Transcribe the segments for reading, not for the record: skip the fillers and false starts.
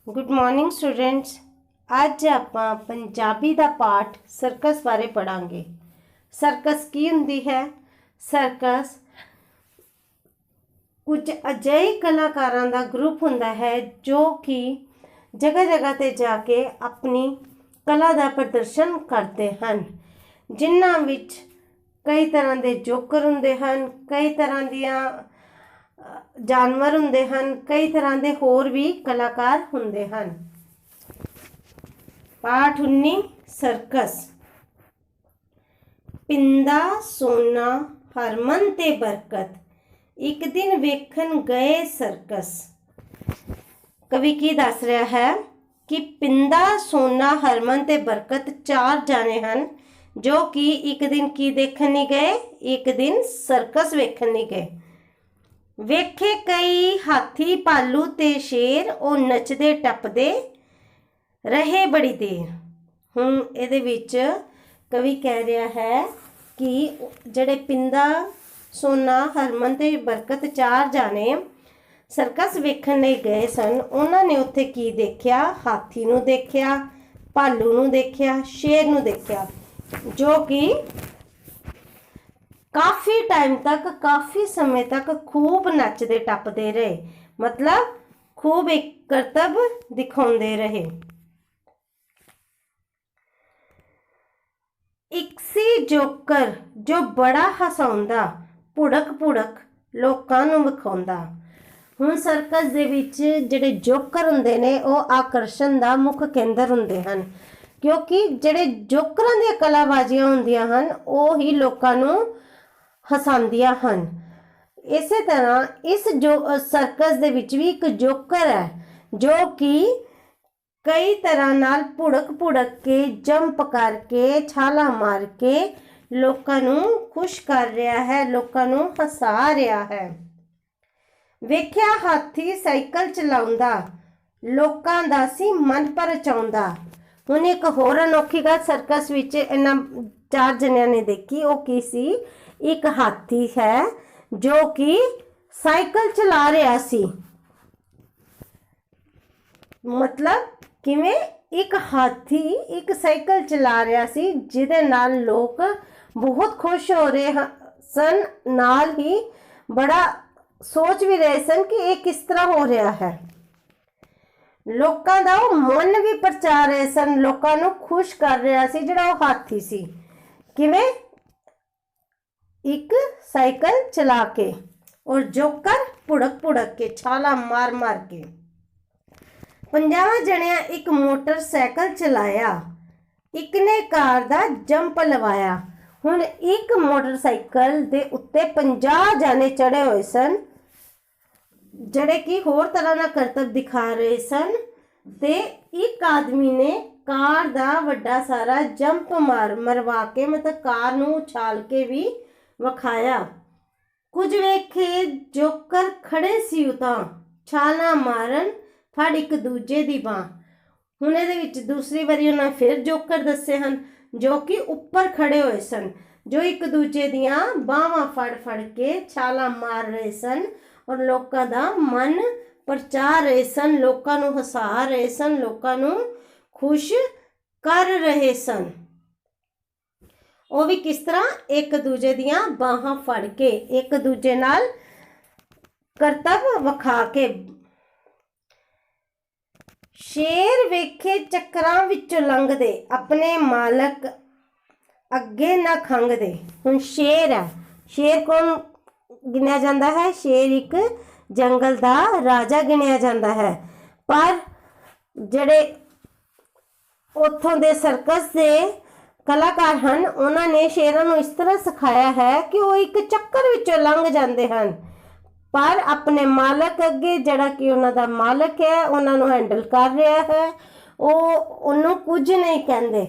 Good morning students. ਅੱਜ ਆਪਾਂ ਪੰਜਾਬੀ ਦਾ ਪਾਠ ਸਰਕਸ ਬਾਰੇ ਪੜਾਂਗੇ। ਸਰਕਸ ਕੀ ਹੁੰਦੀ ਹੈ? ਸਰਕਸ ਕੁਝ ਅਜਿਹੇ ਕਲਾਕਾਰਾਂ ਦਾ ਗਰੁੱਪ ਹੁੰਦਾ ਹੈ ਜੋ ਕਿ ਜਗ੍ਹਾ ਜਗ੍ਹਾ ਤੇ ਜਾ ਕੇ ਆਪਣੀ ਕਲਾ ਦਾ ਪ੍ਰਦਰਸ਼ਨ ਕਰਦੇ ਹਨ, ਜਿਨ੍ਹਾਂ ਵਿੱਚ ਕਈ ਤਰ੍ਹਾਂ ਦੇ ਜੋਕਰ ਹੁੰਦੇ ਹਨ, ਕਈ ਤਰ੍ਹਾਂ ਦੀਆਂ ਜਾਨਵਰ ਹੁੰਦੇ ਹਨ, ਕਈ ਤਰ੍ਹਾਂ ਦੇ ਹੋਰ ਵੀ ਕਲਾਕਾਰ ਹੁੰਦੇ ਹਨ। पाठ 19 सर्कस। पिंदा सोना हरमन ते बरकत एक दिन वेखन गए सर्कस। कवि की दस रहा है कि पिंदा सोना हरमन ते बरकत चार जाने हैं जो कि एक दिन की देखन नहीं गए, एक दिन सर्कस वेखन नहीं गए। वेखे कई हाथी भालू ते शेर ओ नचदे टपदे रहे बड़ी देर। हुण इहदे विच कवि कह रहा है कि जिहड़े पिंदा सोना हरमन ते बरकत चार जाने सर्कस वेखण लई गए सन, उन्हां ने उत्थे की देखिया? हाथी नूं देखिया, भालू नूं देखिया, शेर नूं देखिया, जो कि काफ़ी टाइम तक, काफ़ी समय तक खूब नचदे टपदे रहे, मतलब खूब एक करतब दिखाउंदे रहे। एक सी जोकर जो बड़ा हसाउंदा भुड़क भुड़क लोकां नूं विखाउंदा। हुण सर्कस दे विच जिहड़े जोकर हुंदे ने ओह आकर्षण दा मुख केंद्र हुंदे हन, क्योंकि जिहड़े जोकरां दी कलाबाजियां हुंदियां हन ओह ही लोकां नूं हसांदियां हन। इसे तरह इस जो सर्कस दे विच भी एक जोकर है जो कि कई तरह नाल भुड़क भुड़क के, जंप करके, छाला मार के लोकां नूं खुश कर रहा है, लोकां नूं हसा रहा है। वेख्या हाथी साइकिल चलाउंदा लोकां दा सी मन परचाउंदा। हुण एक होर अनोखी गल सर्कस विच इन्हां चार जणियां ने देखी, वो की सी? एक हाथी है जो कि साइकिल चला रहा सी। मतलब किवें? एक हाथी एक साइकिल चला रहा सी जिहदे नाल लोग बहुत खुश हो रहे सन, नाल ही बड़ा सोच भी रहे सन कि ये किस तरह हो रहा है। लोकां दा मन भी परचा रहे सन, लोकां नूं खुश कर रहा सी जिहड़ा वो हाथी सी। किवें? एक साइकिल चला के, और जोकर भुड़क भुड़क के, छाला मार मार के। 50 जणियां एक मोटरसाइकिल चलाया, एक ने कार दा जंप लवाया। हुण एक मोटरसाइकिल दे उत्ते 50 जाने चढ़े हुए सन, जड़े कि होर तरह का करतब दिखा रहे सन, ते एक आदमी ने कार दा वड्डा सारा जंप मरवा के, मतलब कार नूं उछाल के भी विखाया। कुछ वेखे जोकर खड़े सी उतां छाला मारन फड़ एक दूजे दी बांह। हुण इहदे विच दूसरी बारी उन्हां फिर जोकर दस्से हन जो कि उपर खड़े हुए सन, जो एक दूजे दियां बांहां फड़ फड़ के छाला मार रहे सन और लोकां दा मन परचा रहे सन, लोकां नूं हसा रहे सन, लोकां नूं खुश कर रहे सन। वो भी किस तरह? एक दूजे दियां बांहां फड़ के, एक दूजे नाल करतब विखा के। शेर वेखे चक्रां विचों लंघदे अपने मालक अगे ना खंघदे। हुण शेर है, शेर कौन गिनिया जाता है? शेर एक जंगल दा राजा गिनिया जाता है, पर जिहड़े उत्थों दे सर्कस दे कलाकार हैं उन्होंने शेरां नूं इस तरह सिखाया है कि वो एक चक्कर विचों लंघ जाते हैं, पर अपने मालक अगे, जिहड़ा कि उन्हां दा मालक है, उन्हां नूं हैंडल कर रहा है, वो उन्होंने कुछ नहीं कहते।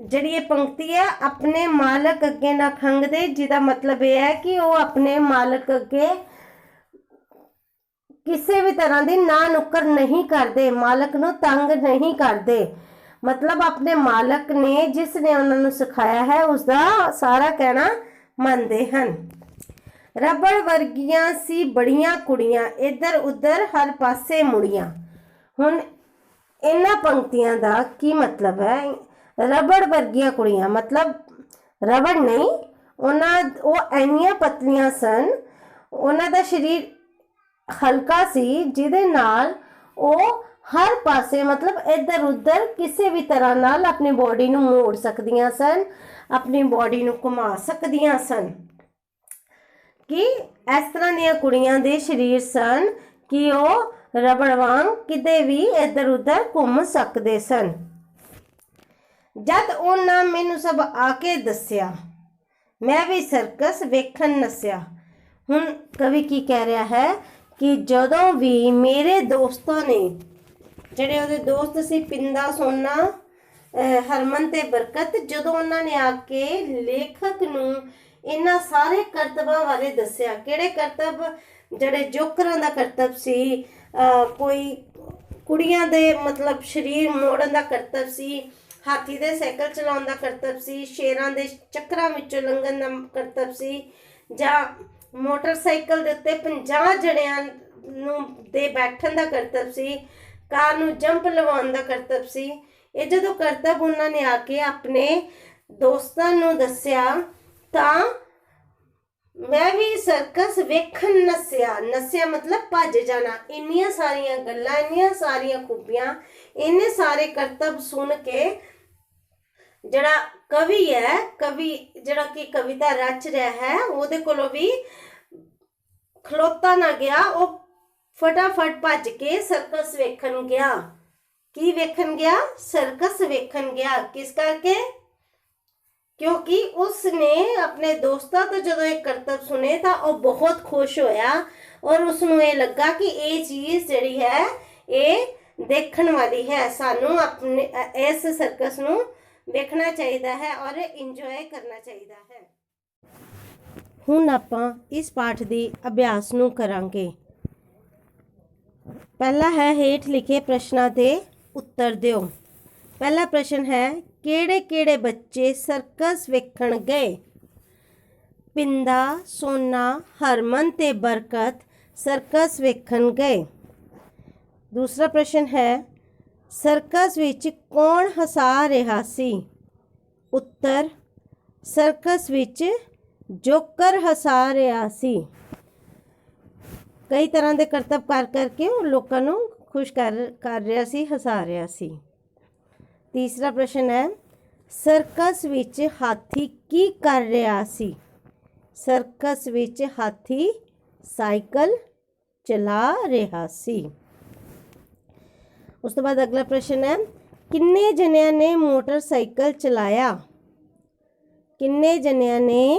जिहड़ी ये पंक्ति है, अपने मालक अगे ना खंघदे, जिहदा मतलब यह है कि वो अपने मालक अगे किसी भी तरह की ना नुक्कर नहीं करते, मालक नूं तंग नहीं करते। मतलब अपने मालक ने जिसने उन्होंने सिखाया है उसका सारा कहना मनते हैं। रबड़ वर्गियां सी बड़ियां कुड़ियां इधर उधर हर पासे मुड़ियां। ਹੁਣ ਇਹਨਾਂ ਪੰਕਤੀਆਂ ਦਾ ਕੀ ਮਤਲਬ ਹੈ? ਰਬੜ ਵਰਗੀਆਂ ਕੁੜੀਆਂ, ਮਤਲਬ ਰਬੜ ਨਹੀਂ, ਉਹ ਇੰਨੀਆਂ ਪਤਲੀਆਂ ਸਨ, ਉਹਨਾਂ ਦਾ ਸਰੀਰ ਹਲਕਾ ਸੀ ਜਿਹਦੇ ਨਾਲ ਉਹ ਹਰ ਪਾਸੇ ਮਤਲਬ ਇੱਧਰ ਉੱਧਰ ਕਿਸੇ ਵੀ ਤਰ੍ਹਾਂ ਨਾਲ ਆਪਣੀ ਬੋਡੀ ਨੂੰ ਮੋੜ ਸਕਦੀਆਂ ਸਨ, ਆਪਣੀ ਬੋਡੀ ਨੂੰ ਘੁਮਾ ਸਕਦੀਆਂ ਸਨ। ਕਿ ਇਸ ਤਰ੍ਹਾਂ ਦੀਆਂ ਕੁੜੀਆਂ ਦੇ ਸਰੀਰ ਸਨ ਕਿ ਉਹ ਰਬੜ ਵਾਂਗ ਕਿਤੇ ਵੀ ਇੱਧਰ ਉੱਧਰ ਘੁੰਮ ਸਕਦੇ ਸਨ। ਜਦ ਉਹਨਾਂ ਮੈਨੂੰ ਸਭ ਆ ਕੇ ਦੱਸਿਆ, ਮੈਂ ਵੀ ਸਰਕਸ ਵੇਖਣ ਨੱਸਿਆ। ਹੁਣ ਕਵੀ ਕੀ ਕਹਿ ਰਿਹਾ ਹੈ ਕਿ ਜਦੋਂ ਵੀ ਮੇਰੇ ਦੋਸਤਾਂ ਨੇ, ਜਿਹੜੇ ਉਹਦੇ ਦੋਸਤ ਸੀ ਪਿੰਦਾ, ਸੋਨਾ, ਹਰਮਨ ਤੇ ਬਰਕਤ, ਜਦੋਂ ਉਹਨਾਂ ਨੇ ਆ ਕੇ ਲੇਖਕ ਨੂੰ ਇਹਨਾਂ ਸਾਰੇ ਕਰਤਬਾਂ ਬਾਰੇ ਦੱਸਿਆ। ਕਿਹੜੇ ਕਰਤਬ? ਜਿਹੜੇ ਜੋਕਰਾਂ ਦਾ ਕਰਤਬ ਸੀ, ਕੋਈ ਕੁੜੀਆਂ ਦੇ ਮਤਲਬ ਸਰੀਰ ਮੋੜਨ ਦਾ ਕਰਤਬ ਸੀ, ਹਾਥੀ ਦੇ ਸਾਈਕਲ ਚਲਾਉਣ ਦਾ ਕਰਤਬ ਸੀ, ਸ਼ੇਰਾਂ ਦੇ ਚੱਕਰਾਂ ਵਿੱਚੋਂ ਲੰਘਣ ਦਾ ਕਰਤਬ ਸੀ, ਜਾਂ ਮੋਟਰਸਾਈਕਲ ਦੇ ਉੱਤੇ 50 ਜਣਿਆਂ ਨੂੰ ਦੇ ਬੈਠਣ ਦਾ ਕਰਤਬ ਸੀ, ਕਾਰ ਨੂੰ ਜੰਪ ਲਵਾਉਣ ਦਾ ਕਰਤਬ ਸੀ। ਇਹ ਜਦੋਂ ਕਰਤਬ ਉਹਨਾਂ ਨੇ ਆ ਕੇ ਆਪਣੇ ਦੋਸਤਾਂ ਨੂੰ ਦੱਸਿਆ ਤਾਂ ਮੈਂ ਵੀ ਸਰਕਸ ਵੇਖਣ ਨੱਸਿਆ। ਨੱਸਿਆ ਮਤਲਬ ਭੱਜ ਜਾਣਾ। ਇੰਨੀਆਂ ਸਾਰੀਆਂ ਗੱਲਾਂ, ਇੰਨੀਆਂ ਸਾਰੀਆਂ ਖੂਬੀਆਂ, ਇੰਨੇ ਸਾਰੇ ਕਰਤਬ ਸੁਣ ਕੇ ਜਿਹੜਾ ਕਵੀ ਹੈ, ਕਵੀ ਜਿਹੜਾ ਕਿ ਕਵਿਤਾ ਰਚ ਰਿਹਾ ਹੈ, ਉਹਦੇ ਕੋਲੋਂ ਵੀ ਖਲੋਤਾ ਨਾ ਗਿਆ। ਉਹ ਫਟਾਫਟ ਭੱਜ ਕੇ ਸਰਕਸ ਵੇਖਣ ਗਿਆ। ਕੀ ਵੇਖਣ ਗਿਆ? ਸਰਕਸ ਵੇਖਣ ਗਿਆ। ਕਿਸ ਕਰਕੇ? क्योंकि उसने अपने दोस्तों तो जो एक करतब सुने था वो बहुत खुश होया और उसनों ये लगा कि ये चीज़ जड़ी है ये देखने वाली है, सानू अपने इस सर्कस नू देखना चाहिए है और इंजॉय करना चाहिए है। हुण आपां इस पाठ दी अभ्यास नू करांगे। पहला है हेठ लिखे प्रश्नां दे उत्तर दिओ। पहला प्रश्न है ਕਿਹੜੇ ਕਿਹੜੇ ਬੱਚੇ ਸਰਕਸ ਵੇਖਣ ਗਏ? ਪਿੰਦਾ, ਸੋਨਾ, ਹਰਮਨ ਤੇ ਬਰਕਤ ਸਰਕਸ ਵੇਖਣ ਗਏ। ਦੂਸਰਾ ਪ੍ਰਸ਼ਨ ਹੈ ਸਰਕਸ ਵਿੱਚ ਕੌਣ ਹਸਾ ਰਿਹਾ ਸੀ? ਉੱਤਰ ਸਰਕਸ ਵਿੱਚ ਜੋਕਰ ਹਸਾ ਰਿਹਾ ਸੀ। ਕਈ ਤਰ੍ਹਾਂ ਦੇ ਕਰਤੱਵ ਕਰ ਕਰਕੇ ਉਹ ਲੋਕਾਂ ਨੂੰ ਖੁਸ਼ ਕਰ ਰਿਹਾ ਸੀ, ਹਸਾ ਰਿਹਾ ਸੀ। ਤੀਸਰਾ ਪ੍ਰਸ਼ਨ ਹੈ ਸਰਕਸ ਵਿੱਚ ਹਾਥੀ ਕੀ ਕਰ ਰਿਹਾ ਸੀ? ਸਰਕਸ ਵਿੱਚ ਹਾਥੀ ਸਾਈਕਲ ਚਲਾ ਰਿਹਾ ਸੀ। ਉਸ ਤੋਂ ਬਾਅਦ ਅਗਲਾ ਪ੍ਰਸ਼ਨ ਹੈ ਕਿੰਨੇ ਜਣਿਆਂ ਨੇ ਮੋਟਰਸਾਈਕਲ ਚਲਾਇਆ? ਕਿੰਨੇ ਜਣਿਆਂ ਨੇ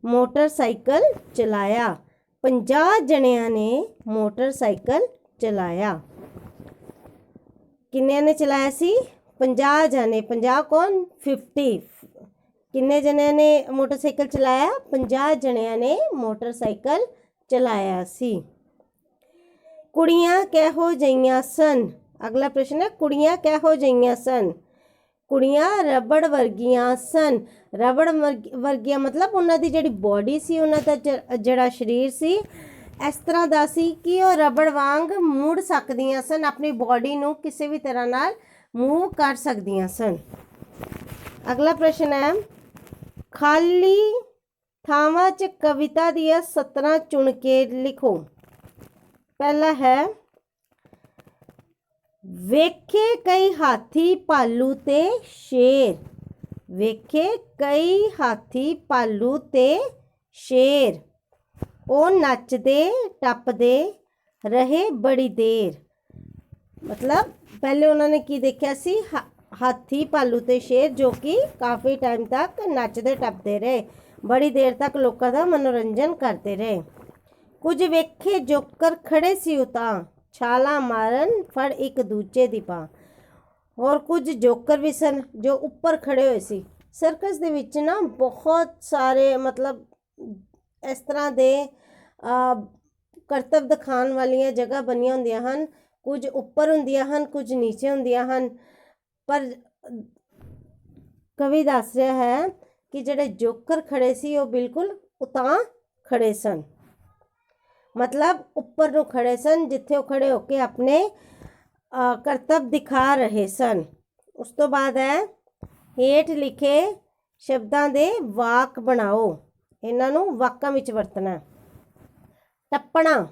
ਮੋਟਰਸਾਈਕਲ ਚਲਾਇਆ? 50 ਜਣਿਆਂ ਨੇ ਮੋਟਰਸਾਈਕਲ ਚਲਾਇਆ। ਕਿੰਨਿਆਂ ਨੇ ਚਲਾਇਆ ਸੀ? 50 जने। 50 कौन? 50। किन्ने जने ने मोटरसाइकिल चलाया? 50 जणियां ने मोटरसाइकिल चलाया सी। कुड़ियां किहो जिहियां सन? अगला प्रश्न है कुड़ियां किहो जिहियां सन? कुड़ियां रबड़ वर्गियां सन। रबड़ वर्गियां मतलब उन्हां दी जिहड़ी बॉडी सी, उन्हां दा जिहड़ा शरीर सी इस तरह दा सी कि वो रबड़ वांग मुड़ सकदियां सन, अपनी बॉडी नूं किसी भी तरह नाल मूव कर सकदियां सन। अगला प्रश्न है खाली थावां च कविता दियां सतरां चुन के लिखो। पहला है वेखे कई हाथी भालू ते शेर। वेखे कई हाथी भालू ते शेर ओ नचदे टपदे रहे बड़ी देर। मतलब पहले उन्होंने की देखा सी? हाथी भालू ते शेर जो कि काफ़ी टाइम तक नचते टपते रहे, बड़ी देर तक लोगों का मनोरंजन करते रहे। कुछ वेखे जोकर खड़े सी उतां छाला मारन फड़ एक दूजे दी पा। और कुछ जोकर भी सन जो ऊपर खड़े हुए सी। सर्कस दे विच ना बहुत सारे मतलब इस तरह दे करतब दिखाने वाली जगह बनिया होंदियां हन। कुछ उपर होंदियां हन, कुछ नीचे होंदियां हन। पर कवि दस रहा है कि जिहड़े जोकर खड़े सी वो बिल्कुल उतां खड़े सन, मतलब उपर नूं खड़े सन, जिथे वो खड़े होके अपने ਕਰਤੱਵ ਦਿਖਾ ਰਹੇ ਸਨ। ਉਸ ਤੋਂ ਬਾਅਦ ਹੈ ਹੇਠ ਲਿਖੇ ਸ਼ਬਦਾਂ ਦੇ ਵਾਕ ਬਣਾਓ। ਇਹਨਾਂ ਨੂੰ ਵਾਕਾਂ ਵਿੱਚ ਵਰਤਣਾ। ਟੱਪਣਾ,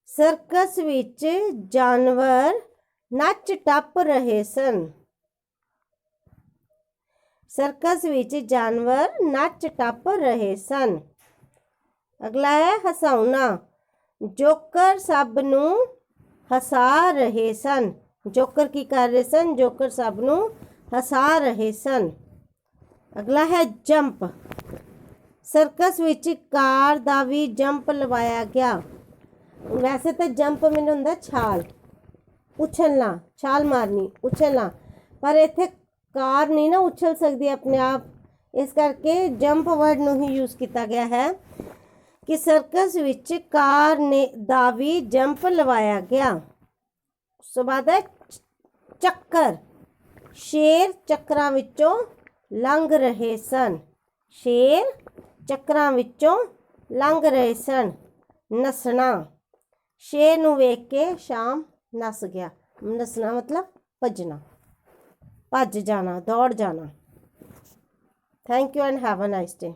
ਸਰਕਸ ਵਿੱਚ ਜਾਨਵਰ ਨੱਚ ਟੱਪ ਰਹੇ ਸਨ। ਸਰਕਸ ਵਿੱਚ ਜਾਨਵਰ ਨੱਚ ਟੱਪ ਰਹੇ ਸਨ। ਅਗਲਾ ਹੈ ਹਸਾਉਣਾ, ਜੋਕਰ ਸਭ ਨੂੰ ਹਸਾ ਰਹੇ ਸਨ। ਜੋਕਰ ਕੀ ਕਰ ਰਹੇ ਸਨ? ਜੋਕਰ ਸਭ ਨੂੰ ਹਸਾ ਰਹੇ ਸਨ। ਅਗਲਾ ਹੈ ਜੰਪ, ਸਰਕਸ ਵਿੱਚ ਕਾਰ ਦਾ ਵੀ ਜੰਪ ਲਵਾਇਆ ਗਿਆ। ਵੈਸੇ ਤਾਂ ਜੰਪ ਮੈਨੂੰ ਹੁੰਦਾ ਛਾਲ, ਉਛਲਣਾ, ਛਾਲ ਮਾਰਨੀ, ਉਛਲਣਾ, ਪਰ ਇੱਥੇ ਕਾਰ ਨਹੀਂ ਨਾ ਉਛਲ ਸਕਦੀ ਆਪਣੇ ਆਪ, ਇਸ ਕਰਕੇ ਜੰਪ ਵਰਡ ਨੂੰ ਹੀ ਯੂਜ਼ ਕੀਤਾ ਗਿਆ ਹੈ ਕਿ ਸਰਕਸ ਵਿੱਚ ਕਾਰ ਨੇ ਦਾ ਵੀ ਜੰਪ ਲਵਾਇਆ ਗਿਆ। ਉਸ ਤੋਂ ਬਾਅਦ ਹੈ ਚੱਕਰ, ਸ਼ੇਰ ਚੱਕਰਾਂ ਵਿੱਚੋਂ ਲੰਘ ਰਹੇ ਸਨ। ਸ਼ੇਰ ਚੱਕਰਾਂ ਵਿੱਚੋਂ ਲੰਘ ਰਹੇ ਸਨ। ਨੱਸਣਾ, ਸ਼ੇਰ ਨੂੰ ਵੇਖ ਕੇ ਸ਼ਾਮ ਨੱਸ ਗਿਆ। ਨੱਸਣਾ ਮਤਲਬ ਭੱਜਣਾ, ਭੱਜ ਜਾਣਾ, ਦੌੜ ਜਾਣਾ। Thank you and have a nice day.